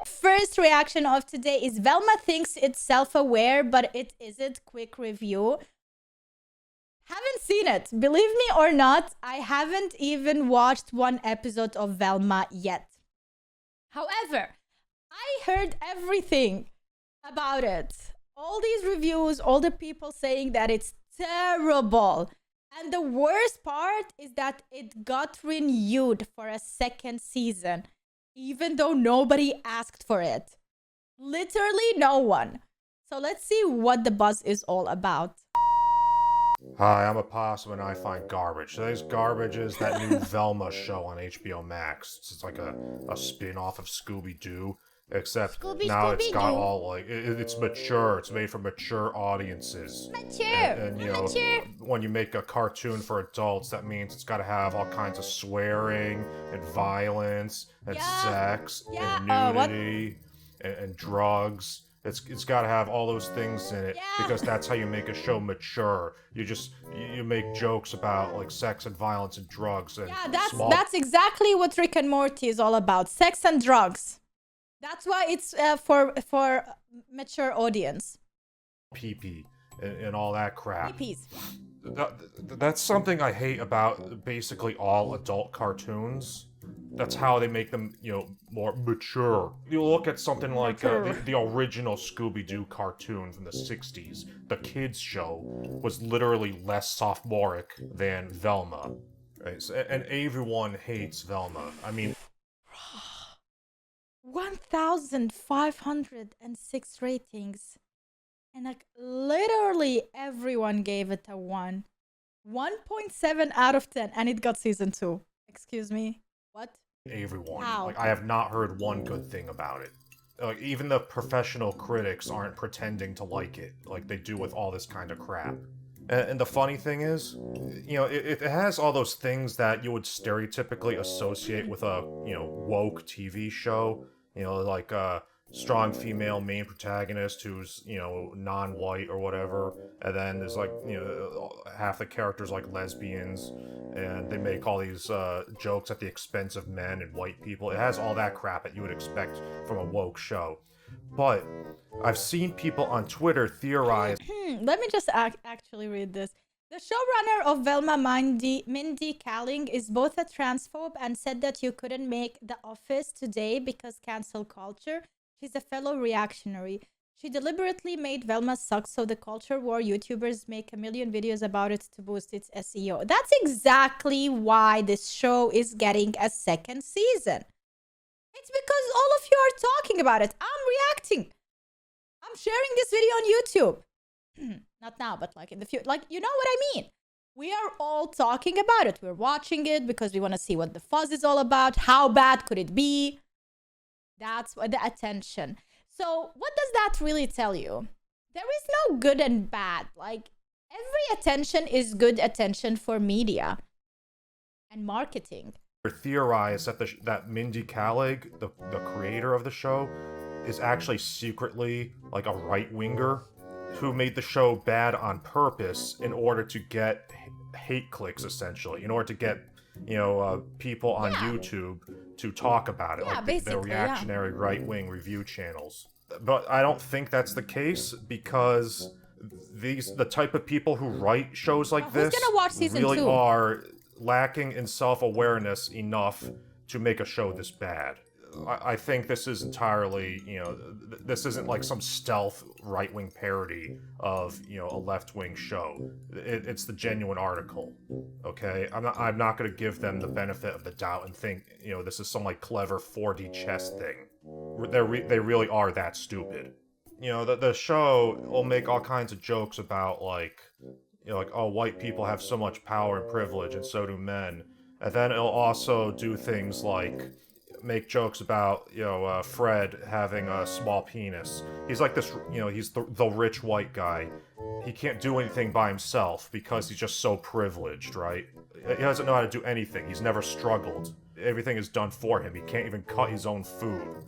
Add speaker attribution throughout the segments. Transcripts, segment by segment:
Speaker 1: First reaction of today is Velma thinks it's self-aware, but it isn't. Quick review. Haven't seen it. Believe me or not, I haven't even watched one episode of Velma yet. However, I heard everything about it. All these reviews, all the people saying that it's terrible. And the worst part is that it got renewed for a second season, even though nobody asked for it. Literally no one. So let's see what the buzz is all about.
Speaker 2: Hi, I'm a possum and I find garbage. Today's garbage is that new Velma show on HBO Max. It's like a spin-off of Scooby-Doo, except now it's got all like it's mature. It's made for mature audiences.
Speaker 1: Mature.
Speaker 2: And you know, when you make a cartoon for adults, that means it's got to have all kinds of swearing and violence and sex and nudity and drugs. It's got to have all those things in it because that's how you make a show mature. You make jokes about like sex and violence and drugs and
Speaker 1: that's exactly what Rick and Morty is all about. Sex and drugs. That's why it's for mature audience.
Speaker 2: Pee-pee and all that crap.
Speaker 1: Pee-pees.
Speaker 2: That's something I hate about basically all adult cartoons. That's how they make them, more mature. You look at something like the original Scooby-Doo cartoon from the 60s. The kids' show was literally less sophomoric than Velma. Right? And everyone hates Velma. I mean...
Speaker 1: 1,506 ratings. And like literally everyone gave it a 1. 1.7 out of 10. And it got season 2. Excuse me? What?
Speaker 2: Everyone.
Speaker 1: How?
Speaker 2: Like, I have not heard one good thing about it. Like, even the professional critics aren't pretending to like it, like they do with all this kind of crap. And the funny thing is, it has all those things that you would stereotypically associate with a, woke TV show. Like a strong female main protagonist who's, non-white or whatever. And then there's like, half the characters like lesbians. And they make all these jokes at the expense of men and white people. It has all that crap that you would expect from a woke show. But I've seen people on Twitter theorize...
Speaker 1: Let me just actually read this. The showrunner of Velma, Mindy Kaling, is both a transphobe and said that you couldn't make The Office today because cancel culture. She's a fellow reactionary. She deliberately made Velma suck so the culture war YouTubers make a million videos about it to boost its SEO. That's exactly why this show is getting a second season. It's because all of you are talking about it. I'm reacting. I'm sharing this video on YouTube. Not now, but like in the future. Like, you know what I mean? We are all talking about it. We're watching it because we want to see what the fuzz is all about. How bad could it be? That's what the attention. So what does that really tell you? There is no good and bad. Like, every attention is good attention for media and marketing.
Speaker 2: Theorize that Mindy Kaling, the creator of the show, is actually secretly like a right-winger who made the show bad on purpose in order to get hate clicks, essentially, in order to get people on YouTube to talk about it, like the reactionary right-wing review channels. But I don't think that's the case because the type of people who write shows like this
Speaker 1: gonna watch season
Speaker 2: really
Speaker 1: 2?
Speaker 2: Are lacking in self-awareness enough to make a show this bad. I think this is entirely, this isn't like some stealth right-wing parody of, a left-wing show. It's the genuine article, okay? I'm not going to give them the benefit of the doubt and think, this is some like clever 4D chess thing. They really are that stupid. The show will make all kinds of jokes about like, oh, white people have so much power and privilege and so do men. And then it'll also do things like make jokes about, Fred having a small penis. He's like this, he's the rich white guy. He can't do anything by himself because he's just so privileged, right? He doesn't know how to do anything. He's never struggled. Everything is done for him. He can't even cut his own food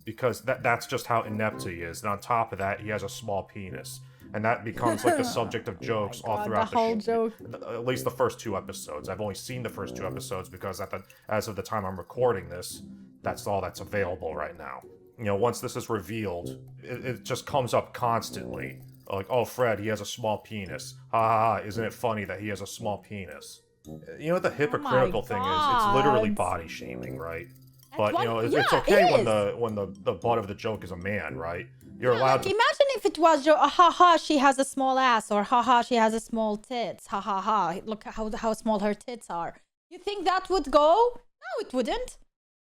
Speaker 2: because that's just how inept he is. And on top of that, he has a small penis. And that becomes like the subject of jokes all throughout the whole joke. At least the first 2 episodes. I've only seen the first 2 episodes because as of the time I'm recording this, That's all that's available right now. You know, once this is revealed, it just comes up constantly. Like, oh, Fred, he has a small penis. Ha ha ha, isn't it funny that he has a small penis? You know what the hypocritical thing is? It's literally
Speaker 1: God.
Speaker 2: body shaming, right?
Speaker 1: At
Speaker 2: But,
Speaker 1: one-
Speaker 2: you know, it's
Speaker 1: yeah,
Speaker 2: okay
Speaker 1: it
Speaker 2: when
Speaker 1: is.
Speaker 2: the butt of the joke is a man, right? You're
Speaker 1: Yeah,
Speaker 2: allowed
Speaker 1: like
Speaker 2: to...
Speaker 1: imagine if it was your haha she has a small ass or haha she has a small tits. Ha ha ha. Look how small her tits are. You think that would go? No, it wouldn't.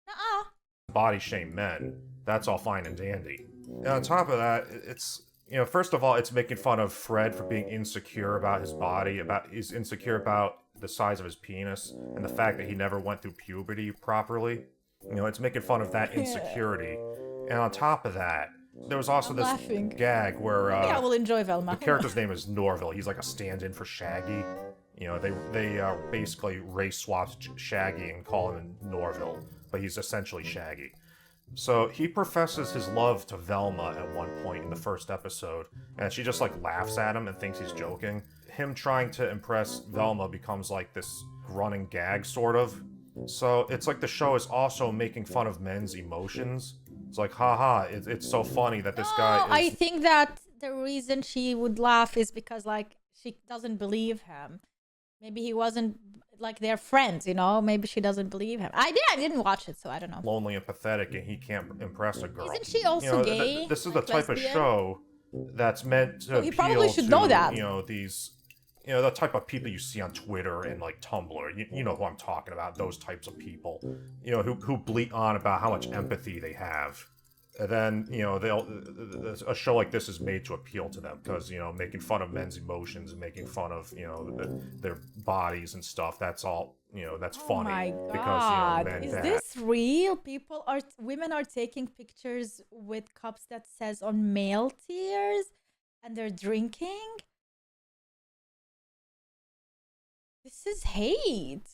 Speaker 1: Uh-uh.
Speaker 2: body shame men. That's all fine and dandy. And on top of that, it's, you know, first of all, it's making fun of Fred for being insecure about his body, he's insecure about the size of his penis, and the fact that he never went through puberty properly. You know, it's making fun of that insecurity. And on top of that, there was also
Speaker 1: I'm
Speaker 2: this
Speaker 1: laughing.
Speaker 2: gag where
Speaker 1: Maybe I will enjoy Velma.
Speaker 2: the character's name is Norville. He's like a stand-in for Shaggy. You know, they basically race swapped Shaggy and call him Norville, but he's essentially Shaggy. So he professes his love to Velma at one point in the first episode, and she just like laughs at him and thinks he's joking. Him trying to impress Velma becomes like this running gag, sort of. So it's like the show is also making fun of men's emotions. It's like, haha, it's so funny that this guy is...
Speaker 1: I think that the reason she would laugh is because like she doesn't believe him. Maybe he wasn't like they're friends, you know? Maybe she doesn't believe him. I didn't watch it, so I don't know.
Speaker 2: lonely and pathetic and he can't impress a girl.
Speaker 1: Isn't she also
Speaker 2: You know,
Speaker 1: gay?
Speaker 2: this is
Speaker 1: Like
Speaker 2: the type
Speaker 1: lesbian?
Speaker 2: of show that's meant to
Speaker 1: So he
Speaker 2: appeal
Speaker 1: probably should
Speaker 2: to,
Speaker 1: know that.
Speaker 2: you know, these, you know, the type of people you see on Twitter and like Tumblr. You know who I'm talking about, those types of people. You know, who bleat on about how much empathy they have. And then, you know, a show like this is made to appeal to them because, you know, making fun of men's emotions and making fun of, you know, their bodies and stuff, that's all, you know, that's funny.
Speaker 1: Oh my
Speaker 2: because,
Speaker 1: god.
Speaker 2: you know, men
Speaker 1: Is
Speaker 2: bad.
Speaker 1: this real? Women are taking pictures with cups that says on male tears and they're drinking? This is hate.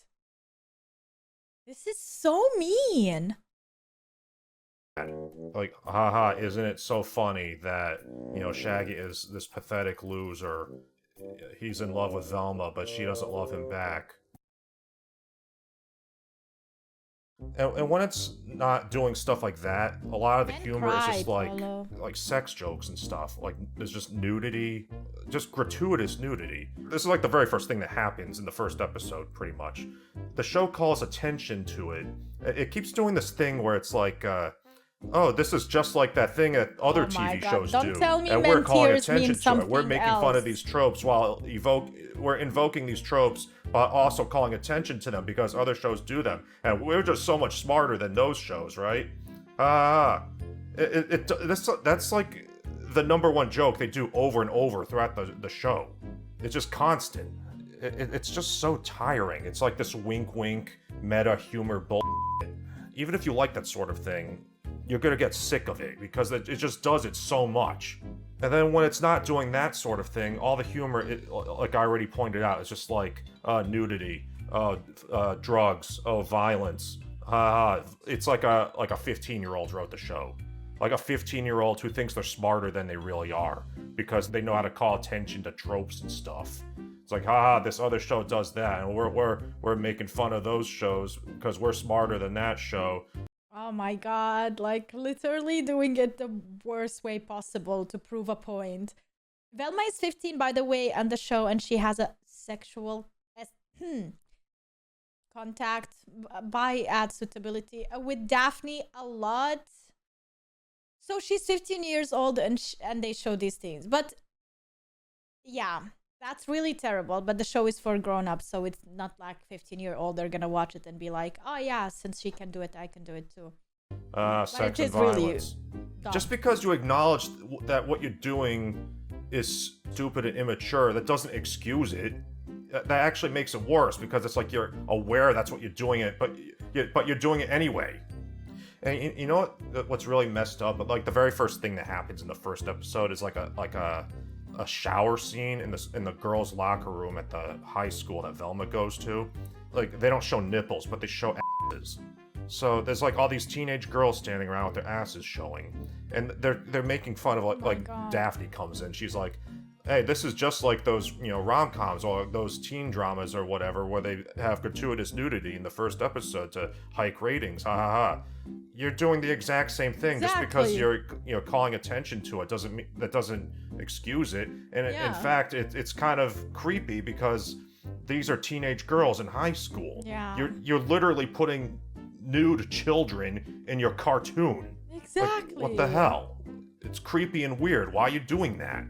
Speaker 1: This is so mean.
Speaker 2: Like, haha, isn't it so funny that, you know, Shaggy is this pathetic loser. He's in love with Velma, but she doesn't love him back. And when it's not doing stuff like that, a lot of the
Speaker 1: Men
Speaker 2: humor is just
Speaker 1: cry,
Speaker 2: like
Speaker 1: Paulo.
Speaker 2: sex jokes and stuff. Like, there's just nudity, just gratuitous nudity. This is like the very first thing that happens in the first episode, pretty much. The show calls attention to it. It keeps doing this thing where it's like, oh, this is just like that thing that other
Speaker 1: Oh my
Speaker 2: TV
Speaker 1: God.
Speaker 2: shows
Speaker 1: Don't
Speaker 2: do,
Speaker 1: tell me
Speaker 2: and
Speaker 1: men
Speaker 2: we're calling
Speaker 1: tears
Speaker 2: attention
Speaker 1: means
Speaker 2: to it. We're
Speaker 1: something
Speaker 2: making fun of
Speaker 1: else.
Speaker 2: these tropes while we're invoking these tropes, but also calling attention to them because other shows do them, and we're just so much smarter than those shows, right? That's like the #1 joke they do over and over throughout the show. It's just constant. It's just so tiring. It's like this wink meta humor bull. Even if you like that sort of thing, you're gonna get sick of it because it just does it so much. And then when it's not doing that sort of thing, all the humor, like I already pointed out, is just like nudity, drugs, violence. It's like a 15-year-old wrote the show. Like a 15-year-old who thinks they're smarter than they really are because they know how to call attention to tropes and stuff. It's like, this other show does that, and we're making fun of those shows because we're smarter than that show.
Speaker 1: Oh my god, like literally doing it the worst way possible to prove a point. Velma is 15, by the way, on the show, and she has a sexual contact by ad suitability with Daphne a lot. So she's 15 years old and they show these things. But yeah, that's really terrible. But the show is for grown-ups, so it's not like 15-year-old they're gonna watch it and be like, oh yeah, since she can do it, I can do it too.
Speaker 2: Sex
Speaker 1: it
Speaker 2: and
Speaker 1: is really
Speaker 2: violence.
Speaker 1: dumb.
Speaker 2: Just because you acknowledge that what you're doing is stupid and immature, that doesn't excuse it. That actually makes it worse because it's like you're aware that's what you're doing it, but you're doing it anyway. And you know what's really messed up? Like the very first thing that happens in the first episode is like a shower scene in the girls' locker room at the high school that Velma goes to. Like they don't show nipples, but they show asses. So there's like all these teenage girls standing around with their asses showing, and they're making fun of like
Speaker 1: God.
Speaker 2: Daphne comes in. She's like, Hey, this is just like those, rom-coms or those teen dramas or whatever, where they have gratuitous nudity in the first episode to hike ratings. Ha ha ha. You're doing the exact same thing. Just because
Speaker 1: Exactly.
Speaker 2: you're calling attention to it doesn't mean that doesn't excuse it. And in
Speaker 1: Yeah.
Speaker 2: fact, it's kind of creepy because these are teenage girls in high school.
Speaker 1: Yeah.
Speaker 2: You're literally putting nude children in your cartoon. Like,
Speaker 1: Exactly.
Speaker 2: what the hell? It's creepy and weird. Why are you doing that?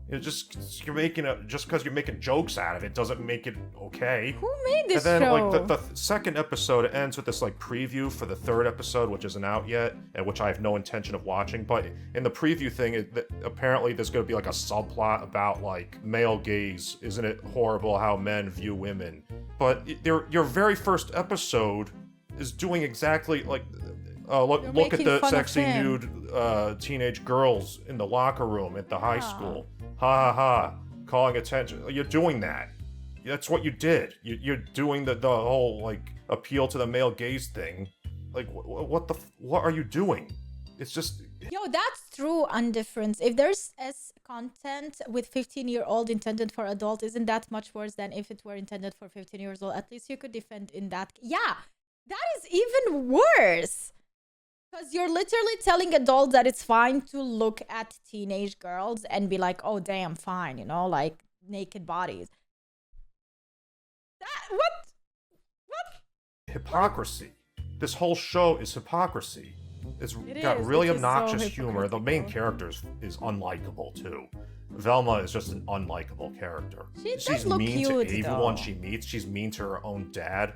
Speaker 2: You're making just because you're making jokes out of it doesn't make it okay.
Speaker 1: Who made this
Speaker 2: And then
Speaker 1: show?
Speaker 2: like the second episode ends with this like preview for the third episode, which isn't out yet, and which I have no intention of watching. But in the preview thing, apparently there's going to be like a subplot about like male gaze. Isn't it horrible how men view women? But your very first episode is doing exactly like look at
Speaker 1: making
Speaker 2: the
Speaker 1: fun of
Speaker 2: sexy
Speaker 1: him.
Speaker 2: nude teenage girls in the locker room at the high school. Ha ha ha! Calling attention. You're doing that. That's what you did. You're doing the whole like appeal to the male gaze thing. Like what are you doing? It's just
Speaker 1: Yo, that's true undifference. If there's as content with 15-year-old intended for adult, isn't that much worse than if it were intended for 15 years old? At least you could defend in that. Yeah, that is even worse. Because you're literally telling adults that it's fine to look at teenage girls and be like, oh, damn, fine, like naked bodies. What?
Speaker 2: hypocrisy. This whole show is hypocrisy. It's
Speaker 1: It
Speaker 2: got
Speaker 1: is.
Speaker 2: really
Speaker 1: It is so
Speaker 2: obnoxious humor. The main
Speaker 1: hypocritical.
Speaker 2: character is unlikable too. Velma is just an unlikable character.
Speaker 1: She does
Speaker 2: She's
Speaker 1: look
Speaker 2: mean
Speaker 1: cute,
Speaker 2: to everyone
Speaker 1: though.
Speaker 2: she meets. She's mean to her own dad.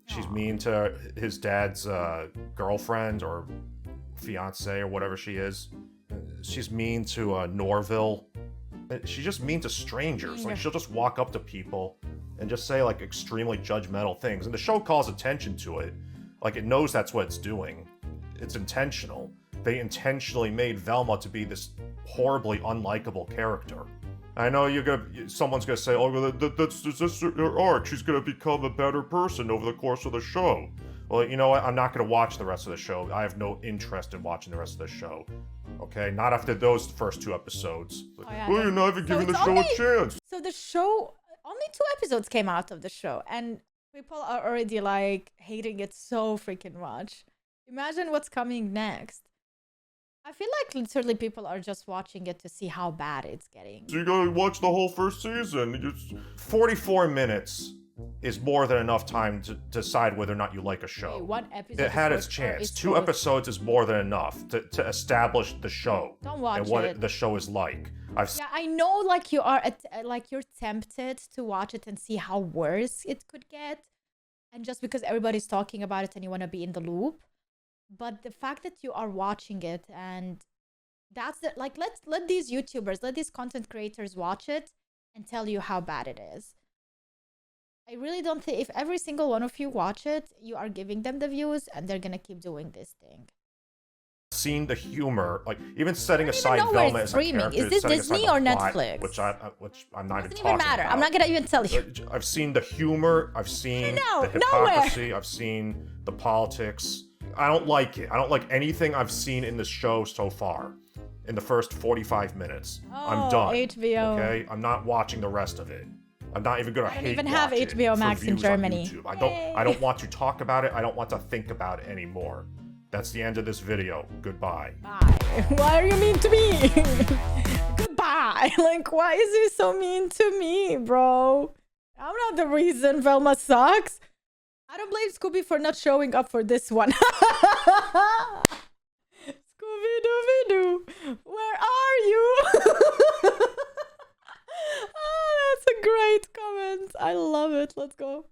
Speaker 2: She's
Speaker 1: Aw.
Speaker 2: mean to his dad's girlfriend or fiance or whatever she is. She's mean to Norville. She's just mean to strangers. Like she'll just walk up to people and just say like extremely judgmental things. And the show calls attention to it. Like it knows that's what it's doing. It's intentional. They intentionally made Velma to be this horribly unlikable character. I know someone's gonna say, "Oh, that's just her arc. She's gonna become a better person over the course of the show." Well, you know what? I'm not gonna watch the rest of the show. I have no interest in watching the rest of the show. Okay, not after those first two episodes.
Speaker 1: Yeah,
Speaker 2: Well, you're not even
Speaker 1: so
Speaker 2: giving the
Speaker 1: it's
Speaker 2: show
Speaker 1: only-
Speaker 2: a chance.
Speaker 1: So the show, only 2 episodes came out of the show, and people are already like hating it so freaking much. Imagine what's coming next. I feel like literally people are just watching it to see how bad it's getting.
Speaker 2: So you gotta watch the whole first season. 44 minutes is more than enough time to decide whether or not you like a show.
Speaker 1: Hey, 1 episode.
Speaker 2: It had
Speaker 1: is
Speaker 2: its
Speaker 1: for- or
Speaker 2: chance.
Speaker 1: is
Speaker 2: 2
Speaker 1: for-
Speaker 2: episodes is more than enough to establish the show
Speaker 1: Don't watch
Speaker 2: and what
Speaker 1: it.
Speaker 2: the show is like.
Speaker 1: Yeah, I know, like you are, like you're tempted to watch it and see how worse it could get, and just because everybody's talking about it and you want to be in the loop. But the fact that you are watching it, and that's the, like, let these YouTubers, let these content creators watch it and tell you how bad it is. I really don't think if every single one of you watch it, you are giving them the views and they're gonna keep doing this thing.
Speaker 2: Seen the humor, like even setting
Speaker 1: I don't
Speaker 2: aside
Speaker 1: even know where
Speaker 2: Velma
Speaker 1: it's
Speaker 2: as a
Speaker 1: streaming.
Speaker 2: character,
Speaker 1: Is this
Speaker 2: setting aside
Speaker 1: Disney
Speaker 2: the
Speaker 1: or
Speaker 2: plot,
Speaker 1: Netflix?
Speaker 2: which I'm not even
Speaker 1: Doesn't
Speaker 2: talking
Speaker 1: even matter.
Speaker 2: about.
Speaker 1: I'm not gonna even tell you.
Speaker 2: I've seen the humor. I've seen
Speaker 1: No,
Speaker 2: the hypocrisy. I've seen the politics. I don't like it. I don't like anything I've seen in this show so far. In the first 45 minutes, I'm
Speaker 1: Oh,
Speaker 2: done.
Speaker 1: HBO.
Speaker 2: Okay, I'm not watching the rest of it. I'm not even gonna
Speaker 1: I don't
Speaker 2: hate
Speaker 1: even have
Speaker 2: watch it
Speaker 1: HBO
Speaker 2: for
Speaker 1: Max in
Speaker 2: views on
Speaker 1: Germany.
Speaker 2: YouTube.
Speaker 1: Yay.
Speaker 2: I don't want to talk about it. I don't want to think about it anymore. That's the end of this video. Goodbye.
Speaker 1: Bye. Why are you mean to me? Goodbye. Like, why is he so mean to me, bro? I'm not the reason Velma sucks. I don't blame Scooby for not showing up for this one. Scooby-Dooby-Doo, where are you? Oh, that's a great comment. I love it. Let's go.